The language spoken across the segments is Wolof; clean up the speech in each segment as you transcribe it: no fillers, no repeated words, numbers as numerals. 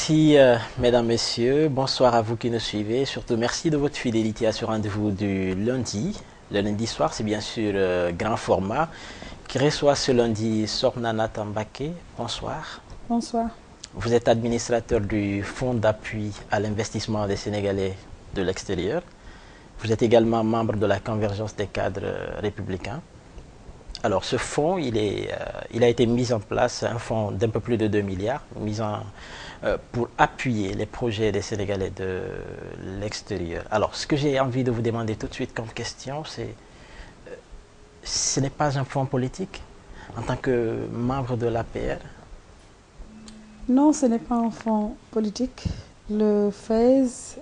Merci, mesdames, messieurs. Bonsoir à vous qui nous suivez. Surtout, merci de votre fidélité à ce rendez-vous du lundi. Le lundi soir, c'est bien sûr grand format qui reçoit ce lundi Sornana Tambake. Bonsoir. Bonsoir. Vous êtes administrateur du Fonds d'appui à l'investissement des Sénégalais de l'extérieur. Vous êtes également membre de la Convergence des cadres républicains. Alors, ce fonds, il a été mis en place, un fonds d'un peu plus de 2 milliards, pour appuyer les projets des Sénégalais de l'extérieur. Alors, ce que j'ai envie de vous demander tout de suite comme question, c'est, ce n'est pas un fonds politique en tant que membre de l'APR? Non, ce n'est pas un fonds politique. Le FAISE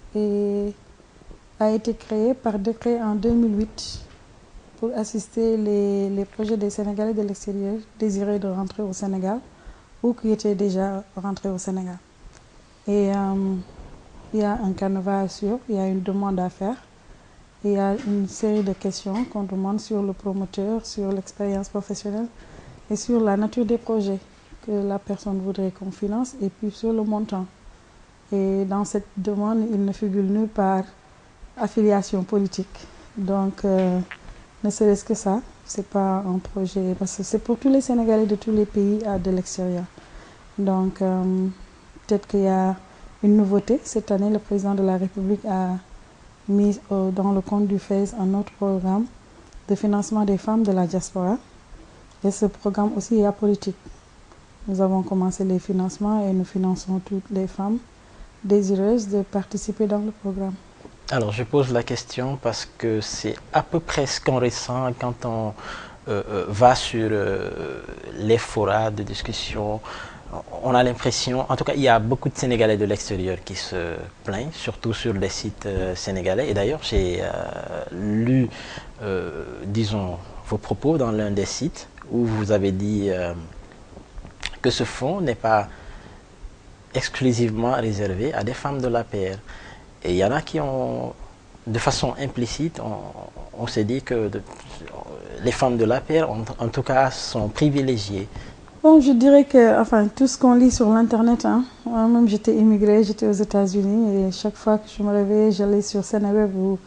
a été créé par décret en 2008 pour assister les projets des Sénégalais de l'extérieur désirés de rentrer au Sénégal ou qui étaient déjà rentrés au Sénégal. Et il y a un canevas à suivre, il y a une demande à faire, il y a une série de questions qu'on demande sur le promoteur, sur l'expérience professionnelle et sur la nature des projets que la personne voudrait qu'on finance et puis sur le montant. Et dans cette demande, il ne figure nulle part affiliation politique. Donc, ne serait-ce que ça, c'est pas un projet, parce que c'est pour tous les Sénégalais de tous les pays de l'extérieur. Donc, peut-être qu'il y a une nouveauté. Cette année, le président de la République a mis dans le compte du FAISE un autre programme de financement des femmes de la diaspora. Et ce programme aussi est apolitique. Nous avons commencé les financements et nous finançons toutes les femmes désireuses de participer dans le programme. Alors, je pose la question parce que c'est à peu près ce qu'on ressent quand on va sur les forats de discussion. On a l'impression, en tout cas, il y a beaucoup de Sénégalais de l'extérieur qui se plaignent, surtout sur les sites sénégalais. Et d'ailleurs, j'ai lu, disons, vos propos dans l'un des sites où vous avez dit que ce fonds n'est pas exclusivement réservé à des femmes de l'APR. Et il y en a qui ont, de façon implicite, on s'est dit que les femmes de l'APR, en tout cas, sont privilégiées. Bon, je dirais que, enfin, tout ce qu'on lit sur l'Internet, hein, moi-même j'étais immigrée, j'étais aux États-Unis et chaque fois que je me réveillais, j'allais sur Sénéweb ou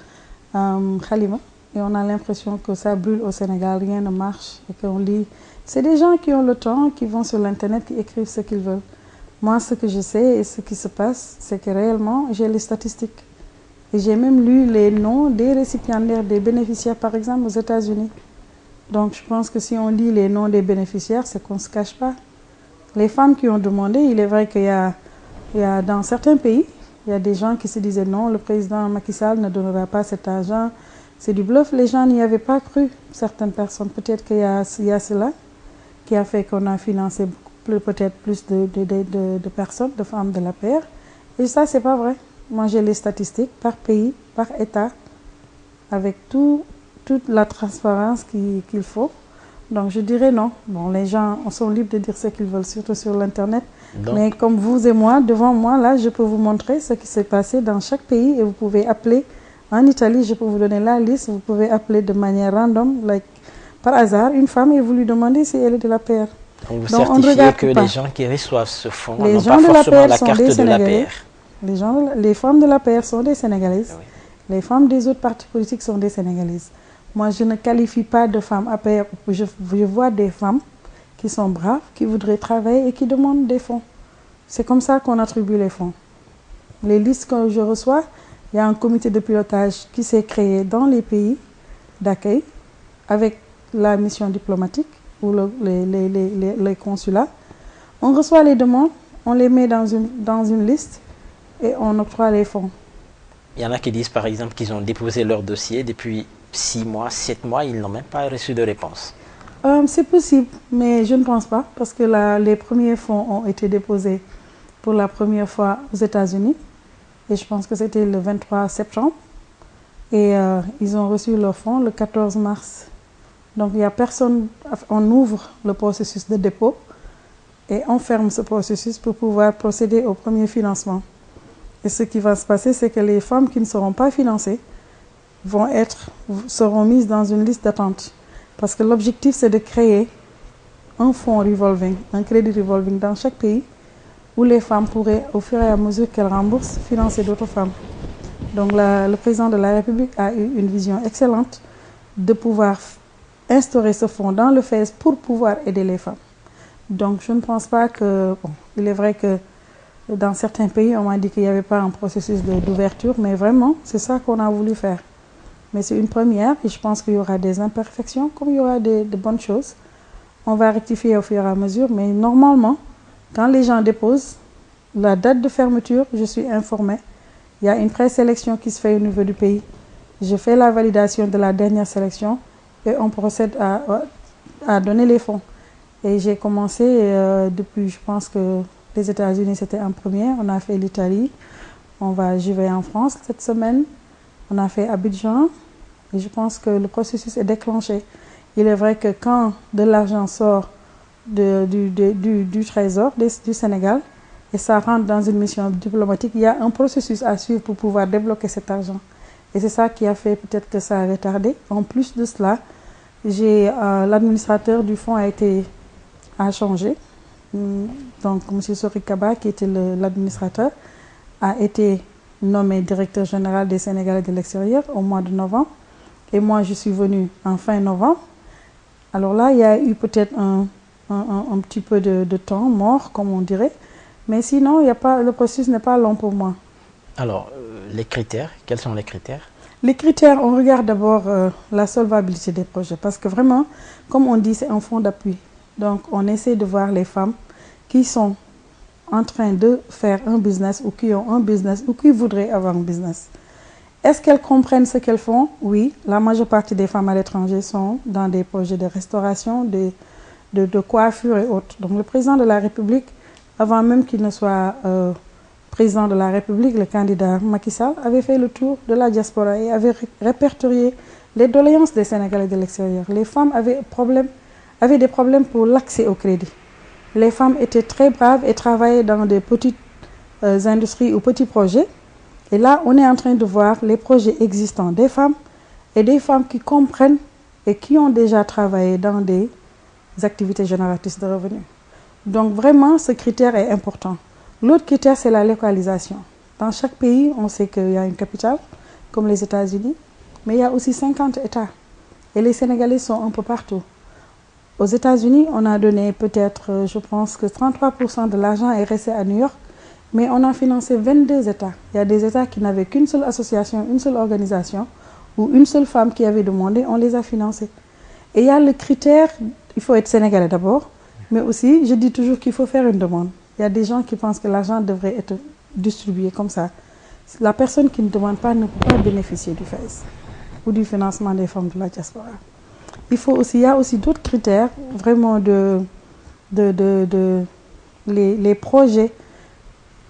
Khalima et on a l'impression que ça brûle au Sénégal, rien ne marche et qu'on lit. C'est des gens qui ont le temps, qui vont sur l'Internet, qui écrivent ce qu'ils veulent. Moi, ce que je sais et ce qui se passe, c'est que réellement, j'ai les statistiques. Et j'ai même lu les noms des récipiendaires, des bénéficiaires, par exemple, aux États-Unis. Donc, je pense que si on lit les noms des bénéficiaires, c'est qu'on ne se cache pas. Les femmes qui ont demandé, il est vrai qu'il y a dans certains pays, il y a des gens qui se disaient non, le président Macky Sall ne donnera pas cet argent. C'est du bluff, les gens n'y avaient pas cru, certaines personnes. Peut-être qu'il y a cela qui a fait qu'on a financé peut-être plus de personnes, de femmes de l'APR. Et ça, c'est pas vrai. Moi, j'ai les statistiques par pays, par État, avec toute la transparence qu'il faut. Donc, je dirais non. Bon, les gens sont libres de dire ce qu'ils veulent, surtout sur l'Internet. Mais comme vous et moi, devant moi, là, je peux vous montrer ce qui s'est passé dans chaque pays et vous pouvez appeler. En Italie, je peux vous donner la liste. Vous pouvez appeler de manière random, par hasard, une femme et vous lui demandez si elle est de l'APR. Donc, vous certifiez que les gens qui reçoivent ce fonds n'ont pas forcément la carte de l'APR. Les femmes de l'APR sont des Sénégalaises. Oui. Les femmes des autres partis politiques sont des Sénégalaises. Moi, je ne qualifie pas de femmes APR. Je vois des femmes qui sont braves, qui voudraient travailler et qui demandent des fonds. C'est comme ça qu'on attribue les fonds. Les listes que je reçois, il y a un comité de pilotage qui s'est créé dans les pays d'accueil avec la mission diplomatique ou les consulats. On reçoit les demandes, on les met dans une liste et on octroie les fonds. Il y en a qui disent par exemple qu'ils ont déposé leur dossier depuis 6 mois, 7 mois, ils n'ont même pas reçu de réponse. C'est possible, mais je ne pense pas parce que les premiers fonds ont été déposés pour la première fois aux États-Unis et je pense que c'était le 23 septembre et ils ont reçu leurs fonds le 14 mars. Donc il n'y a personne, on ouvre le processus de dépôt et on ferme ce processus pour pouvoir procéder au premier financement. Et ce qui va se passer, c'est que les femmes qui ne seront pas financées seront mises dans une liste d'attente. Parce que l'objectif, c'est de créer un fonds revolving, un crédit revolving dans chaque pays où les femmes pourraient, au fur et à mesure qu'elles remboursent, financer d'autres femmes. Donc le président de la République a eu une vision excellente de pouvoir instaurer ce fonds dans le FAISE pour pouvoir aider les femmes. Donc je ne pense pas que... Bon, il est vrai que dans certains pays, on m'a dit qu'il n'y avait pas un processus d'ouverture, mais vraiment, c'est ça qu'on a voulu faire. Mais c'est une première et je pense qu'il y aura des imperfections comme il y aura de bonnes choses. On va rectifier au fur et à mesure, mais normalement, quand les gens déposent la date de fermeture, je suis informée. Il y a une présélection qui se fait au niveau du pays. Je fais la validation de la dernière sélection et on procède à donner les fonds. Et j'ai commencé depuis, je pense que les États-Unis c'était en première, on a fait l'Italie, j'y vais en France cette semaine, on a fait Abidjan et je pense que le processus est déclenché. Il est vrai que quand de l'argent sort du Trésor du Sénégal et ça rentre dans une mission diplomatique, il y a un processus à suivre pour pouvoir débloquer cet argent. Et c'est ça qui a fait peut-être que ça a retardé. En plus de cela, l'administrateur du fonds a changé. Donc, M. Sorikaba, qui était l'administrateur, a été nommé directeur général des Sénégalais de l'extérieur au mois de novembre. Et moi, je suis venue en fin novembre. Alors là, il y a eu peut-être un petit peu de temps mort, comme on dirait. Mais sinon, le processus n'est pas long pour moi. Alors, les critères, quels sont les critères? Les critères, on regarde d'abord la solvabilité des projets. Parce que vraiment, comme on dit, c'est un fonds d'appui. Donc, on essaie de voir les femmes qui sont en train de faire un business ou qui ont un business ou qui voudraient avoir un business. Est-ce qu'elles comprennent ce qu'elles font? Oui, la majeure partie des femmes à l'étranger sont dans des projets de restauration, de coiffure et autres. Donc, le président de la République, avant même qu'il ne soit président de la République, le candidat Macky Sall, avait fait le tour de la diaspora et avait répertorié les doléances des Sénégalais de l'extérieur. Les femmes avaient des problèmes pour l'accès au crédit. Les femmes étaient très braves et travaillaient dans des petites industries ou petits projets. Et là, on est en train de voir les projets existants des femmes et des femmes qui comprennent et qui ont déjà travaillé dans des activités génératrices de revenus. Donc vraiment, ce critère est important. L'autre critère, c'est la localisation. Dans chaque pays, on sait qu'il y a une capitale, comme les États-Unis, mais il y a aussi 50 États. Et les Sénégalais sont un peu partout. Aux États-Unis, on a donné peut-être, je pense que 33% de l'argent est resté à New York, mais on a financé 22 États. Il y a des États qui n'avaient qu'une seule association, une seule organisation, ou une seule femme qui avait demandé, on les a financés. Et il y a le critère, il faut être Sénégalais d'abord, mais aussi, je dis toujours qu'il faut faire une demande. Il y a des gens qui pensent que l'argent devrait être distribué comme ça. La personne qui ne demande pas ne peut pas bénéficier du FAISE ou du financement des femmes de la diaspora. Il y a aussi d'autres critères, vraiment les projets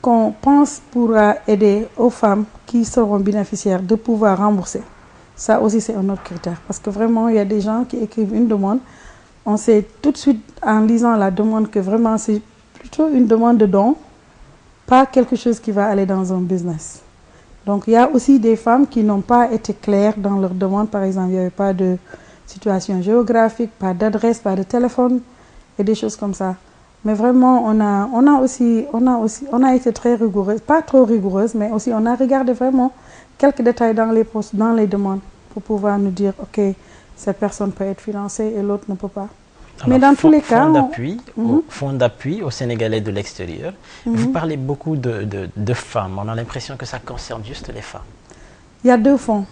qu'on pense pourra aider aux femmes qui seront bénéficiaires de pouvoir rembourser. Ça aussi, c'est un autre critère. Parce que vraiment, il y a des gens qui écrivent une demande. On sait tout de suite, en lisant la demande, que vraiment, c'est plutôt une demande de don, pas quelque chose qui va aller dans un business. Donc, il y a aussi des femmes qui n'ont pas été claires dans leur demande. Par exemple, il n'y avait pas de situation géographique, pas d'adresse, pas de téléphone et des choses comme ça. Mais vraiment, on a été très rigoureuse, pas trop rigoureuse, mais aussi on a regardé vraiment quelques détails dans les demandes pour pouvoir nous dire, ok, cette personne peut être financée et l'autre ne peut pas. Alors, mais dans tous les cas, fonds d'appui aux Sénégalais de l'extérieur. Vous parlez beaucoup de femmes. On a l'impression que ça concerne juste les femmes. Il y a deux fonds.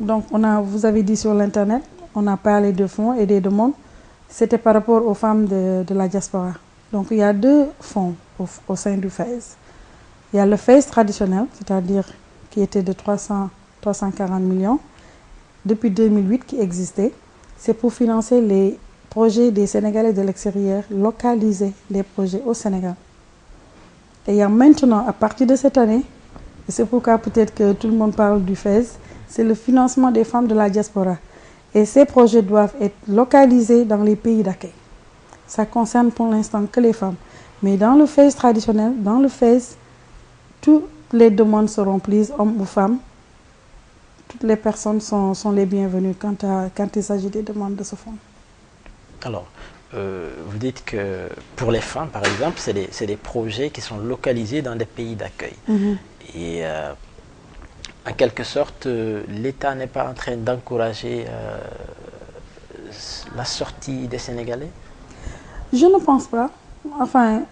Donc, vous avez dit sur l'Internet, on a parlé de fonds et des demandes. C'était par rapport aux femmes de la diaspora. Donc, il y a deux fonds au sein du FAISE. Il y a le FAISE traditionnel, c'est-à-dire qui était de 340 millions depuis 2008 qui existait. C'est pour financer les projets des Sénégalais de l'extérieur, localiser les projets au Sénégal. Et il y a maintenant, à partir de cette année, et c'est pourquoi peut-être que tout le monde parle du FAISE, c'est le financement des femmes de la diaspora. Et ces projets doivent être localisés dans les pays d'accueil. Ça concerne pour l'instant que les femmes. Mais dans le FAISE traditionnel, dans le FAISE, toutes les demandes seront prises, hommes ou femmes. Toutes les personnes sont les bienvenues quand il s'agit des demandes de ce fonds. Alors, vous dites que pour les femmes, par exemple, c'est des projets qui sont localisés dans des pays d'accueil. Et en quelque sorte, l'État n'est pas en train d'encourager la sortie des Sénégalais? Je ne pense pas. Enfin,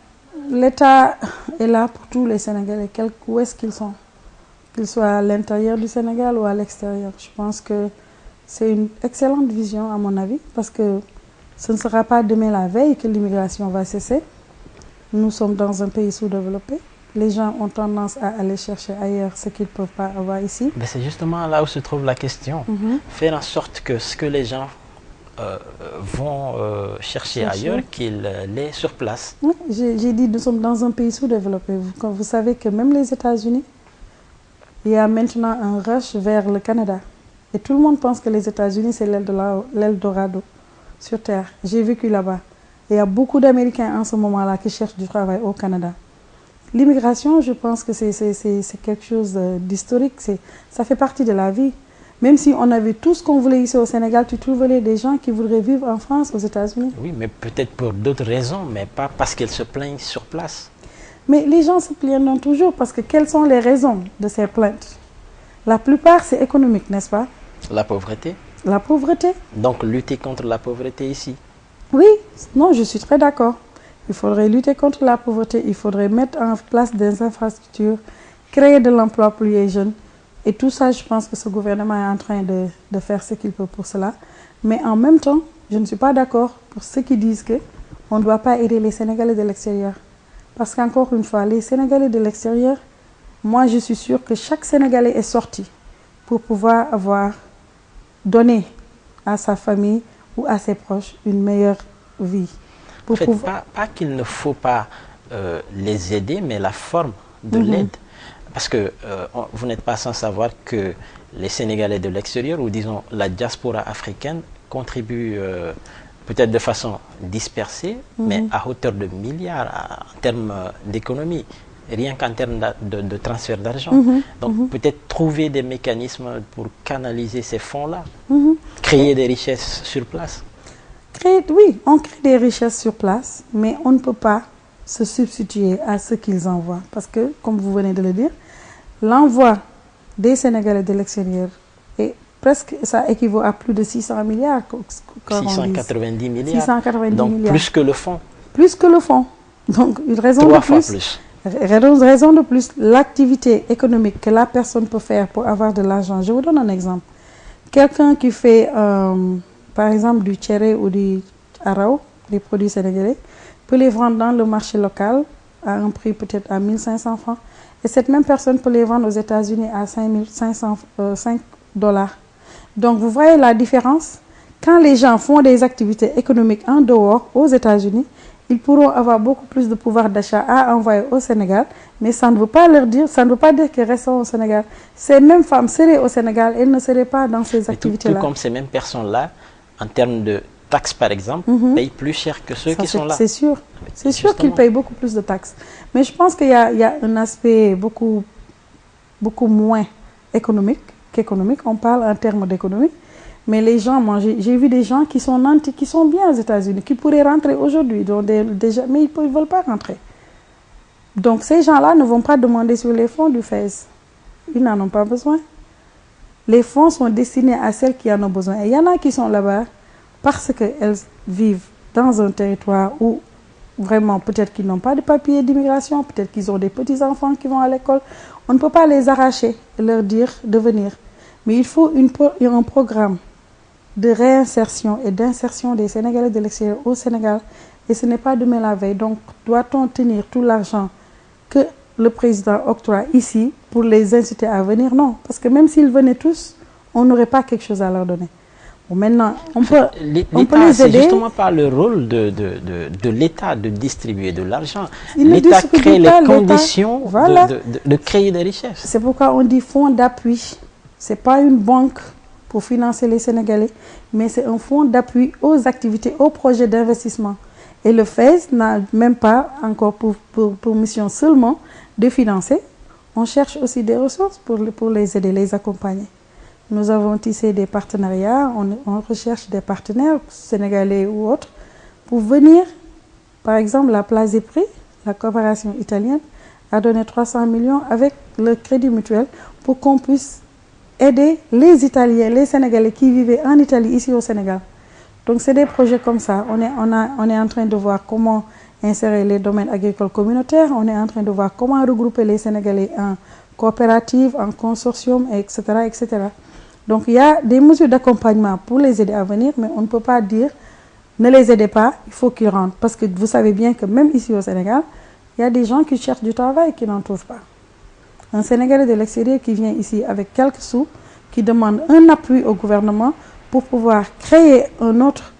l'État est là pour tous les Sénégalais, où est-ce qu'ils sont, qu'ils soient à l'intérieur du Sénégal ou à l'extérieur. Je pense que c'est une excellente vision, à mon avis, parce que ce ne sera pas demain la veille que l'immigration va cesser. Nous sommes dans un pays sous-développé. Les gens ont tendance à aller chercher ailleurs ce qu'ils ne peuvent pas avoir ici. Mais c'est justement là où se trouve la question. Faire en sorte que ce que les gens vont chercher ailleurs, qu'ils l'aient sur place. Oui, j'ai dit nous sommes dans un pays sous-développé. Vous savez que même les États-Unis, il y a maintenant un rush vers le Canada. Et tout le monde pense que les États-Unis, c'est l'Eldorado sur Terre. J'ai vécu là-bas. Il y a beaucoup d'Américains en ce moment-là qui cherchent du travail au Canada. L'immigration, je pense que c'est quelque chose d'historique. Ça fait partie de la vie. Même si on avait tout ce qu'on voulait ici au Sénégal, tu trouverais des gens qui voudraient vivre en France, aux États-Unis. Oui, mais peut-être pour d'autres raisons, mais pas parce qu'ils se plaignent sur place. Mais les gens se plaignent toujours parce que quelles sont les raisons de ces plaintes? La plupart, c'est économique, n'est-ce pas? La pauvreté. La pauvreté. Donc lutter contre la pauvreté ici. Oui, non, je suis très d'accord. Il faudrait lutter contre la pauvreté, il faudrait mettre en place des infrastructures, créer de l'emploi pour les jeunes. Et tout ça, je pense que ce gouvernement est en train de faire ce qu'il peut pour cela. Mais en même temps, je ne suis pas d'accord pour ceux qui disent qu'on ne doit pas aider les Sénégalais de l'extérieur. Parce qu'encore une fois, les Sénégalais de l'extérieur, moi je suis sûre que chaque Sénégalais est sorti pour pouvoir donné à sa famille ou à ses proches une meilleure vie. En fait, pas qu'il ne faut pas les aider, mais la forme de l'aide. Parce que vous n'êtes pas sans savoir que les Sénégalais de l'extérieur, ou disons la diaspora africaine, contribuent peut-être de façon dispersée, mais à hauteur de milliards en termes d'économie, rien qu'en termes de transfert d'argent. Donc peut-être trouver des mécanismes pour canaliser ces fonds-là, créer des richesses sur place. Oui, on crée des richesses sur place, mais on ne peut pas se substituer à ce qu'ils envoient. Parce que, comme vous venez de le dire, l'envoi des Sénégalais de l'extérieur est presque, ça équivaut à plus de 600 milliards. 690 milliards. 690 donc milliards. Plus que le fonds. Plus que le fonds. Donc une raison 3 de fois plus. Raison de plus, l'activité économique que la personne peut faire pour avoir de l'argent. Je vous donne un exemple. Quelqu'un qui fait, par exemple, du tchéré ou du arao, des produits sénégalais, peut les vendre dans le marché local à un prix peut-être à 1500 francs. Et cette même personne peut les vendre aux États-Unis à 5 dollars. Donc vous voyez la différence. Quand les gens font des activités économiques en dehors, aux États-Unis, ils pourront avoir beaucoup plus de pouvoir d'achat à envoyer au Sénégal, mais ça ne veut pas leur dire, ça ne veut pas dire qu'ils restent au Sénégal. Ces mêmes femmes seraient au Sénégal, elles ne seraient pas dans ces activités-là. Tout comme ces mêmes personnes-là, en termes de taxes par exemple, payent plus cher que ceux qui sont là. C'est sûr. C'est sûr qu'ils payent beaucoup plus de taxes. Mais je pense qu'il y a un aspect beaucoup moins économique qu'économique. On parle en termes d'économie. Mais les gens, moi, j'ai vu des gens qui sont bien aux États-Unis, qui pourraient rentrer aujourd'hui, mais ils ne veulent pas rentrer. Donc ces gens-là ne vont pas demander sur les fonds du FES. Ils n'en ont pas besoin. Les fonds sont destinés à celles qui en ont besoin. Et il y en a qui sont là-bas parce qu'elles vivent dans un territoire où vraiment peut-être qu'ils n'ont pas de papier d'immigration, peut-être qu'ils ont des petits-enfants qui vont à l'école. On ne peut pas les arracher et leur dire de venir. Mais il faut un programme de réinsertion et d'insertion des Sénégalais de l'extérieur au Sénégal. Et ce n'est pas demain la veille. Donc, doit-on tenir tout l'argent que le président octroie ici pour les inciter à venir? Non. Parce que même s'ils venaient tous, on n'aurait pas quelque chose à leur donner. Bon, maintenant, on peut les aider. C'est justement pas le rôle de l'État de distribuer de l'argent. L'État crée les conditions de créer des richesses. C'est pourquoi on dit fonds d'appui. Ce n'est pas une banque pour financer les Sénégalais, mais c'est un fonds d'appui aux activités, aux projets d'investissement. Et le FES n'a même pas encore pour mission seulement de financer. On cherche aussi des ressources pour les aider, les accompagner. Nous avons tissé des partenariats, on recherche des partenaires sénégalais ou autres pour venir, par exemple, la Place des Prix, la coopération italienne, a donné 300 millions avec le Crédit Mutuel pour qu'on puisse aider les Italiens, les Sénégalais qui vivaient en Italie, ici au Sénégal. Donc c'est des projets comme ça. On est en train de voir comment insérer les domaines agricoles communautaires, on est en train de voir comment regrouper les Sénégalais en coopératives, en consortium, etc., etc. Donc il y a des mesures d'accompagnement pour les aider à venir, mais on ne peut pas dire ne les aidez pas, il faut qu'ils rentrent. Parce que vous savez bien que même ici au Sénégal, il y a des gens qui cherchent du travail et qui n'en trouvent pas. Un Sénégalais de l'extérieur qui vient ici avec quelques sous, qui demande un appui au gouvernement pour pouvoir créer un autre,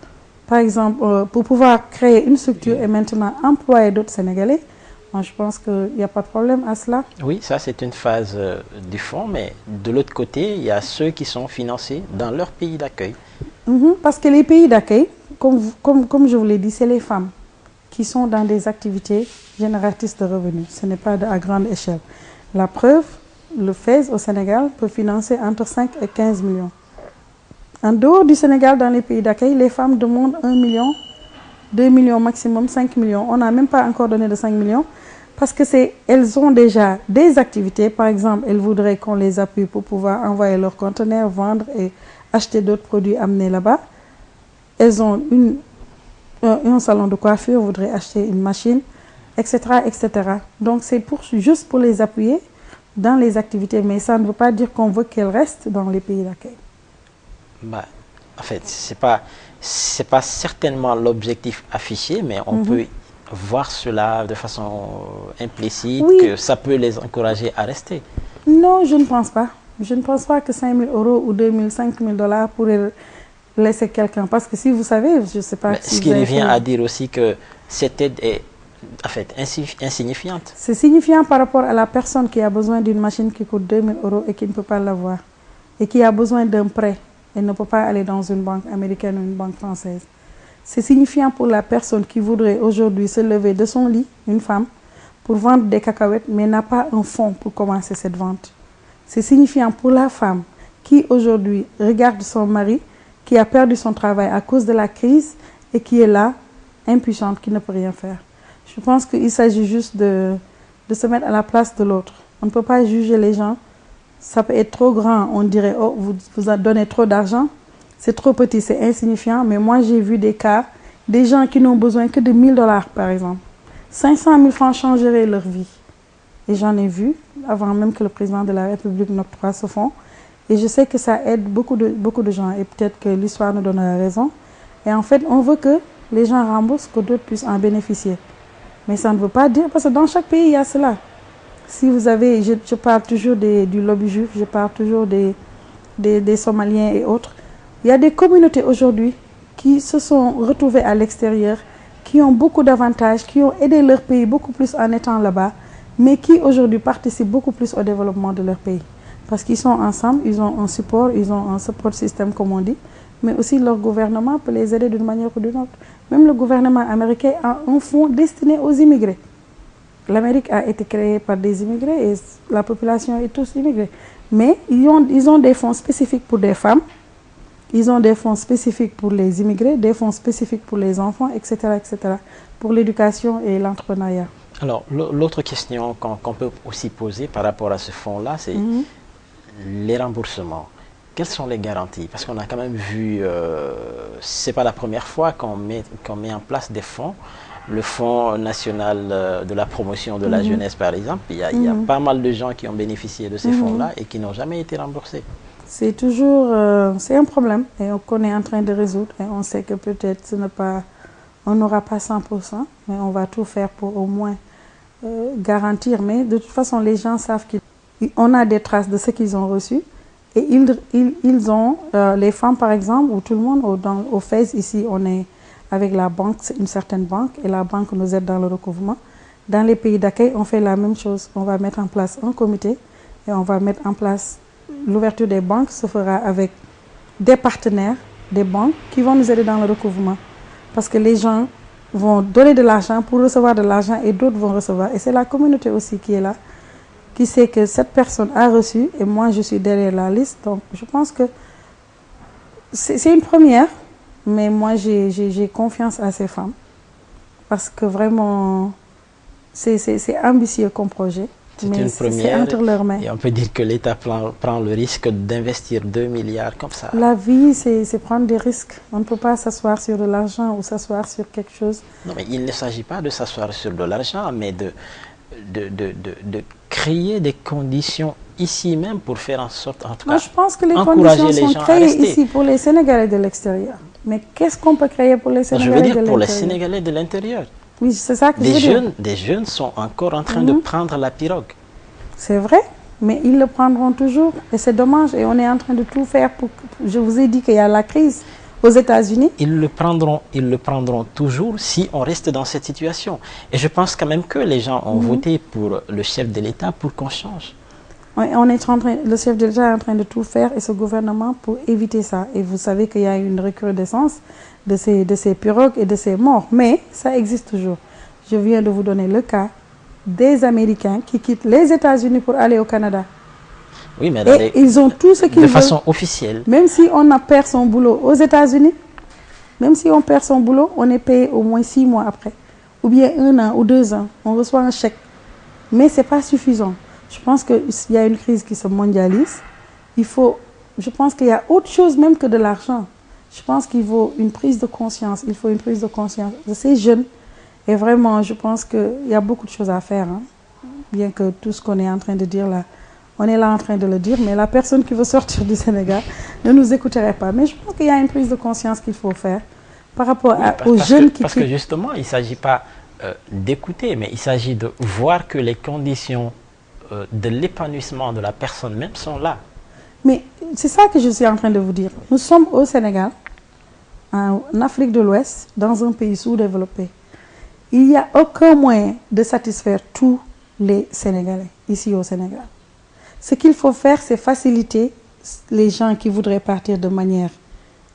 par exemple, pour pouvoir créer une structure et maintenant employer d'autres Sénégalais. Moi, je pense qu'il n'y a pas de problème à cela. Oui, ça c'est une phase du fonds, mais de l'autre côté, il y a ceux qui sont financés dans leur pays d'accueil. Parce que les pays d'accueil, comme je vous l'ai dit, c'est les femmes qui sont dans des activités génératrices de revenus. Ce n'est pas à grande échelle. La preuve, le FAISE au Sénégal peut financer entre 5 et 15 millions. En dehors du Sénégal, dans les pays d'accueil, les femmes demandent 1 million, 2 millions maximum, 5 millions. On n'a même pas encore donné de 5 millions parce que elles ont déjà des activités. Par exemple, elles voudraient qu'on les appuie pour pouvoir envoyer leurs conteneurs, vendre et acheter d'autres produits amenés là-bas. Elles ont un salon de coiffure, voudraient acheter une machine, etc., etc. Donc c'est juste pour les appuyer dans les activités, mais ça ne veut pas dire qu'on veut qu'elles restent dans les pays d'accueil. Bah, en fait, c'est pas certainement l'objectif affiché, mais on peut voir cela de façon implicite, oui, que ça peut les encourager à rester. Non, je ne pense pas. Je ne pense pas que 5 000 € ou 2 000, 5 000 $ pourraient laisser quelqu'un. Parce que si vous savez, je ne sais pas... Si ce qui revient à dire aussi que cette aide est en fait insignifiante. C'est signifiant par rapport à la personne qui a besoin d'une machine qui coûte 2 000 € et qui ne peut pas l'avoir. Et qui a besoin d'un prêt. Elle ne peut pas aller dans une banque américaine ou une banque française. C'est signifiant pour la personne qui voudrait aujourd'hui se lever de son lit, une femme, pour vendre des cacahuètes, mais n'a pas un fonds pour commencer cette vente. C'est signifiant pour la femme qui aujourd'hui regarde son mari, qui a perdu son travail à cause de la crise et qui est là, impuissante, qui ne peut rien faire. Je pense qu'il s'agit juste de se mettre à la place de l'autre. On ne peut pas juger les gens. Ça peut être trop grand, on dirait, oh, vous a donné trop d'argent, c'est trop petit, c'est insignifiant. Mais moi, j'ai vu des cas, des gens qui n'ont besoin que de 1 000 $ par exemple. 500 000 francs changeraient leur vie. Et j'en ai vu, avant même que le président de la République n'octroie ce fonds. Et je sais que ça aide beaucoup de gens. Et peut-être que l'histoire nous donnera raison. Et en fait, on veut que les gens remboursent, que d'autres puissent en bénéficier. Mais ça ne veut pas dire, parce que dans chaque pays, il y a cela. Si vous avez, je parle toujours du lobby juif, je parle toujours des Somaliens et autres. Il y a des communautés aujourd'hui qui se sont retrouvées à l'extérieur, qui ont beaucoup d'avantages, qui ont aidé leur pays beaucoup plus en étant là-bas, mais qui aujourd'hui participent beaucoup plus au développement de leur pays. Parce qu'ils sont ensemble, ils ont un support système comme on dit, mais aussi leur gouvernement peut les aider d'une manière ou d'une autre. Même le gouvernement américain a un fonds destiné aux immigrés. L'Amérique a été créée par des immigrés et la population est tous immigrés. Mais ils ont des fonds spécifiques pour des femmes, ils ont des fonds spécifiques pour les immigrés, des fonds spécifiques pour les enfants, etc., etc., pour l'éducation et l'entrepreneuriat. Alors, l'autre question qu'on peut aussi poser par rapport à ce fonds-là, c'est les remboursements. Quelles sont les garanties? Parce qu'on a quand même vu, c'est pas la première fois qu'on met en place des fonds. Le Fonds national de la promotion de la jeunesse, par exemple, il y a pas mal de gens qui ont bénéficié de ces fonds-là et qui n'ont jamais été remboursés. C'est toujours c'est un problème et qu'on est en train de résoudre. Et on sait que peut-être on n'aura pas 100%, mais on va tout faire pour au moins garantir. Mais de toute façon, les gens savent qu'on a des traces de ce qu'ils ont reçu. Et ils ont, les femmes par exemple, ou tout le monde, au FAISE, ici, on est avec la banque, une certaine banque, et la banque nous aide dans le recouvrement. Dans les pays d'accueil, on fait la même chose. On va mettre en place un comité et on va mettre en place l'ouverture des banques se fera avec des partenaires, des banques qui vont nous aider dans le recouvrement. Parce que les gens vont donner de l'argent pour recevoir de l'argent et d'autres vont recevoir. Et c'est la communauté aussi qui est là, qui sait que cette personne a reçu et moi je suis derrière la liste. Donc je pense que c'est une première. mais moi j'ai confiance à ces femmes parce que vraiment c'est ambitieux comme projet. C'est mais une première entre leurs mains. Et on peut dire que l'État prend le risque d'investir 2 milliards comme ça. La vie, c'est prendre des risques. On ne peut pas s'asseoir sur de l'argent ou s'asseoir sur quelque chose. Non, mais il ne s'agit pas de s'asseoir sur de l'argent, mais de créer des conditions ici même pour faire en sorte, en tout Moi, cas, je pense que les encourager conditions les sont gens à créées rester. ici pour les Sénégalais de l'extérieur. Mais qu'est-ce qu'on peut créer pour les Je Sénégalais veux de dire pour les l'intérieur? Sénégalais de l'intérieur. Oui, c'est ça que je veux dire. Des jeunes sont encore en train de prendre la pirogue. C'est vrai, mais ils le prendront toujours. Et c'est dommage. Et on est en train de tout faire pour... Je vous ai dit qu'il y a la crise aux États-Unis. Ils le prendront toujours si on reste dans cette situation. Et je pense quand même que les gens ont voté pour le chef de l'État pour qu'on change. Le chef de l'État est en train de tout faire et ce gouvernement pour éviter ça. Et vous savez qu'il y a une recrudescence de ces pirogues et de ces morts. Mais ça existe toujours. Je viens de vous donner le cas des Américains qui quittent les États-Unis pour aller au Canada. Oui, mais ils ont tout ce qu'ils veulent. De façon officielle. Même si on a perdu son boulot aux États-Unis, même si on perd son boulot, on est payé au moins 6 mois après. Ou bien 1 an ou 2 ans, on reçoit un chèque. Mais ce n'est pas suffisant. Je pense qu'il y a une crise qui se mondialise. Je pense qu'il y a autre chose même que de l'argent. Je pense qu'il faut une prise de conscience. Il faut une prise de conscience de ces jeunes. Et vraiment, je pense qu'il y a beaucoup de choses à faire. Hein. Bien que tout ce qu'on est en train de dire là, on est là en train de le dire, mais la personne qui veut sortir du Sénégal ne nous écouterait pas. Mais je pense qu'il y a une prise de conscience qu'il faut faire par rapport aux jeunes qui... Parce que justement, il ne s'agit pas d'écouter, mais il s'agit de voir que les conditions de l'épanouissement de la personne même sont là. Mais c'est ça que je suis en train de vous dire. Nous sommes au Sénégal, en Afrique de l'Ouest, dans un pays sous-développé. Il n'y a aucun moyen de satisfaire tous les Sénégalais ici au Sénégal. Ce qu'il faut faire, c'est faciliter les gens qui voudraient partir de manière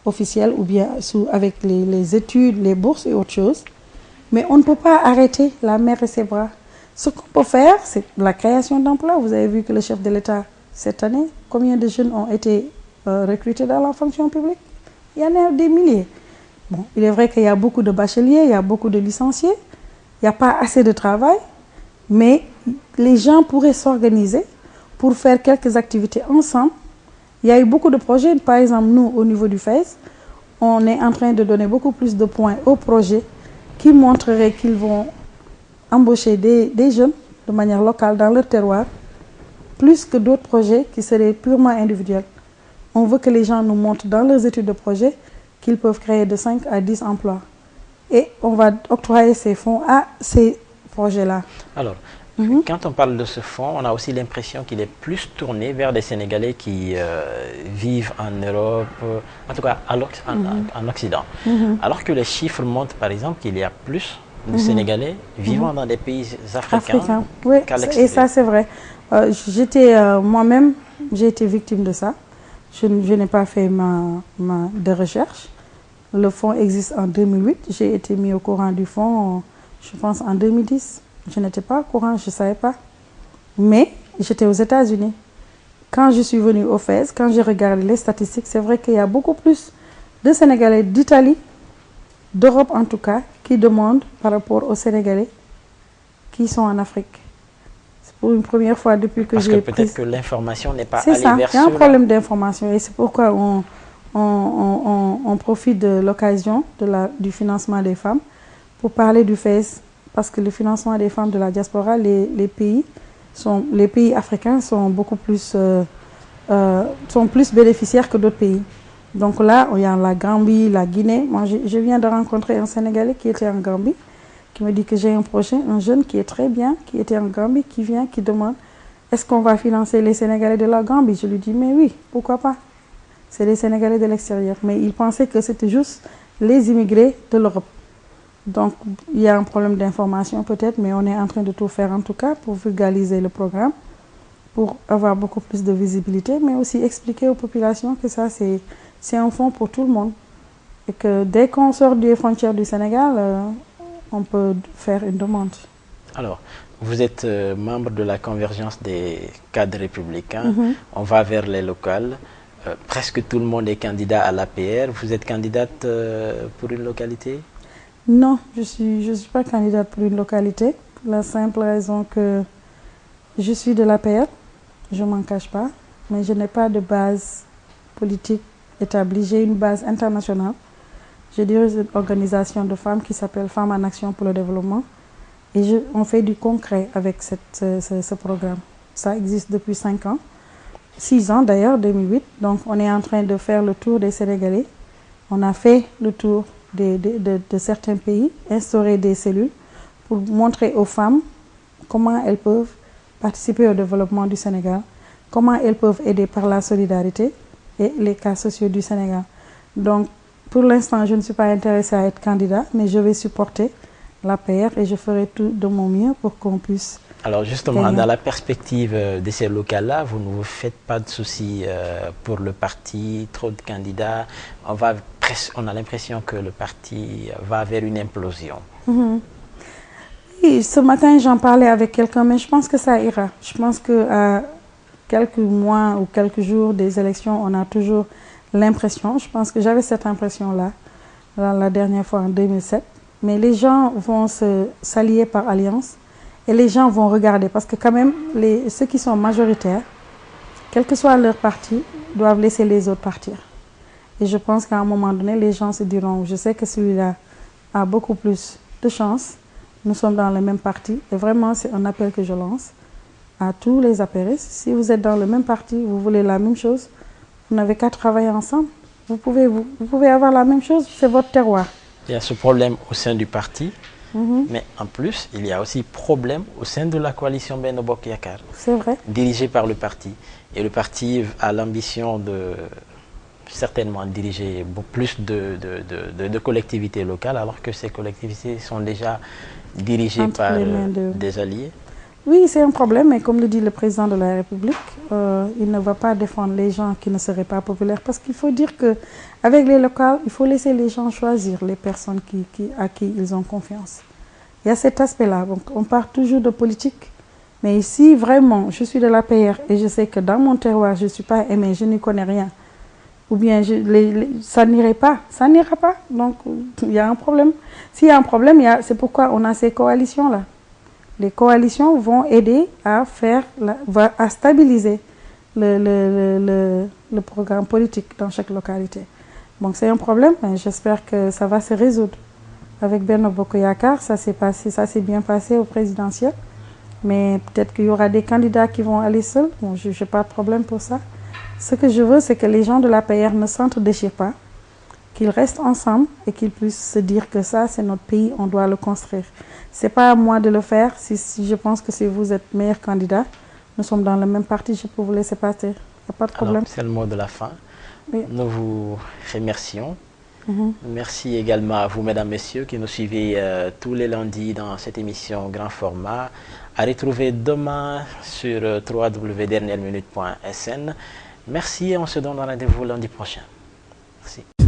officielle ou bien avec les études, les bourses et autre chose. Mais on ne peut pas arrêter la mer et ses bras. Ce qu'on peut faire, c'est la création d'emplois. Vous avez vu que le chef de l'État, cette année, combien de jeunes ont été recrutés dans la fonction publique? Il y en a des milliers. Bon, il est vrai qu'il y a beaucoup de bacheliers, il y a beaucoup de licenciés. Il n'y a pas assez de travail. Mais les gens pourraient s'organiser pour faire quelques activités ensemble. Il y a eu beaucoup de projets. Par exemple, nous, au niveau du FES, on est en train de donner beaucoup plus de points aux projets qui montreraient qu'ils vont embaucher des jeunes de manière locale dans leur terroir, plus que d'autres projets qui seraient purement individuels. On veut que les gens nous montrent dans leurs études de projet qu'ils peuvent créer de 5 à 10 emplois. Et on va octroyer ces fonds à ces projets-là. Alors, quand on parle de ce fonds, on a aussi l'impression qu'il est plus tourné vers des Sénégalais qui vivent en Europe, en tout cas en Occident. Alors que les chiffres montrent par exemple qu'il y a plus de Sénégalais vivant dans des pays africains oui, qu'à l'extérieur. Et ça c'est vrai. Moi-même, j'ai été victime de ça. Je n'ai pas fait de recherche. Le fonds existe en 2008. J'ai été mis au courant du fonds, je pense, en 2010. Je n'étais pas au courant, je ne savais pas. Mais j'étais aux États-Unis. Quand je suis venue au FES, quand j'ai regardé les statistiques, c'est vrai qu'il y a beaucoup plus de Sénégalais d'Italie, d'Europe en tout cas, qui demandent par rapport aux Sénégalais qui sont en Afrique. C'est pour une première fois depuis que j'ai pris... Parce que peut-être que l'information n'est pas allée vers ceux-là. C'est ça, il y a un problème d'information et c'est pourquoi on profite de l'occasion du financement des femmes pour parler du FES. Parce que le financement des femmes de la diaspora, les pays africains sont beaucoup plus, bénéficiaires que d'autres pays. Donc là, il y a la Gambie, la Guinée. Moi, je viens de rencontrer un Sénégalais qui était en Gambie, qui me dit que j'ai un projet, un jeune qui est très bien, qui était en Gambie, qui vient, qui demande est-ce qu'on va financer les Sénégalais de la Gambie? Je lui dis mais oui, pourquoi pas? C'est les Sénégalais de l'extérieur. Mais il pensait que c'était juste les immigrés de l'Europe. Donc, il y a un problème d'information peut-être, mais on est en train de tout faire en tout cas pour vulgariser le programme, pour avoir beaucoup plus de visibilité, mais aussi expliquer aux populations que ça, c'est un fonds pour tout le monde. Et que dès qu'on sort des frontières du Sénégal, on peut faire une demande. Alors, vous êtes membre de la convergence des cadres républicains. On va vers les locales. presque tout le monde est candidat à l'APR. Vous êtes candidate pour une localité? Non, je suis pas candidate pour une localité. La simple raison que je suis de l'APR, je m'en cache pas, mais je n'ai pas de base politique établie. J'ai une base internationale. Je dirige une organisation de femmes qui s'appelle Femmes en Action pour le Développement. Et on fait du concret avec ce programme. Ça existe depuis 5 ans. 6 ans d'ailleurs, 2008. Donc on est en train de faire le tour des Sénégalais. On a fait le tour de certains pays, instaurer des cellules pour montrer aux femmes comment elles peuvent participer au développement du Sénégal, comment elles peuvent aider par la solidarité et les cas sociaux du Sénégal. Donc pour l'instant, je ne suis pas intéressée à être candidat, mais je vais supporter l'APR et je ferai tout de mon mieux pour qu'on puisse... Alors justement, dans la perspective de ces locales-là, vous ne vous faites pas de soucis pour le parti, trop de candidats. On a l'impression que le parti va vers une implosion. Oui, ce matin, j'en parlais avec quelqu'un, mais je pense que ça ira. Je pense qu'à quelques mois ou quelques jours des élections, on a toujours l'impression, je pense que j'avais cette impression-là la dernière fois en 2007, mais les gens vont s'allier par alliance et les gens vont regarder parce que quand même, ceux qui sont majoritaires, quel que soit leur parti, doivent laisser les autres partir. Et je pense qu'à un moment donné, les gens se diront, je sais que celui-là a beaucoup plus de chance, nous sommes dans le même parti et vraiment c'est un appel que je lance à tous les apéristes. Si vous êtes dans le même parti, vous voulez la même chose, vous n'avez qu'à travailler ensemble. Vous pouvez avoir la même chose, c'est votre terroir. Il y a ce problème au sein du parti, mais en plus, il y a aussi problème au sein de la coalition Benno Bokk Yakaar. C'est vrai. Dirigée par le parti. Et le parti a l'ambition de certainement diriger plus de collectivités locales, alors que ces collectivités sont déjà dirigées par des alliés. Oui, c'est un problème, mais comme le dit le président de la République, il ne va pas défendre les gens qui ne seraient pas populaires. Parce qu'il faut dire qu'avec les locales, il faut laisser les gens choisir les personnes à qui ils ont confiance. Il y a cet aspect-là. Donc, on part toujours de politique. Mais ici, vraiment, je suis de l'APR et je sais que dans mon terroir, je ne suis pas aimée, je n'y connais rien. Ou bien ça n'irait pas, ça n'ira pas. Donc, il y a un problème. S'il y a un problème, c'est pourquoi on a ces coalitions-là. Les coalitions vont aider à stabiliser le programme politique dans chaque localité. Donc c'est un problème, mais j'espère que ça va se résoudre. Avec Benno Bokk Yakaar, ça s'est bien passé au présidentiel. Mais peut-être qu'il y aura des candidats qui vont aller seuls. Bon, je n'ai pas de problème pour ça. Ce que je veux, c'est que les gens de l'APR ne s'entre-déchirent pas, qu'ils restent ensemble et qu'ils puissent se dire que ça, c'est notre pays, on doit le construire. Ce n'est pas à moi de le faire. Si je pense que si vous êtes meilleur candidat, nous sommes dans le même parti, je peux vous laisser passer. Il n'y a pas de problème. C'est le mot de la fin. Oui. Nous vous remercions. Merci également à vous, mesdames, messieurs, qui nous suivez tous les lundis dans cette émission grand format. À retrouver demain sur www.dernièreminute.sn. Merci et on se donne rendez-vous lundi prochain. Merci.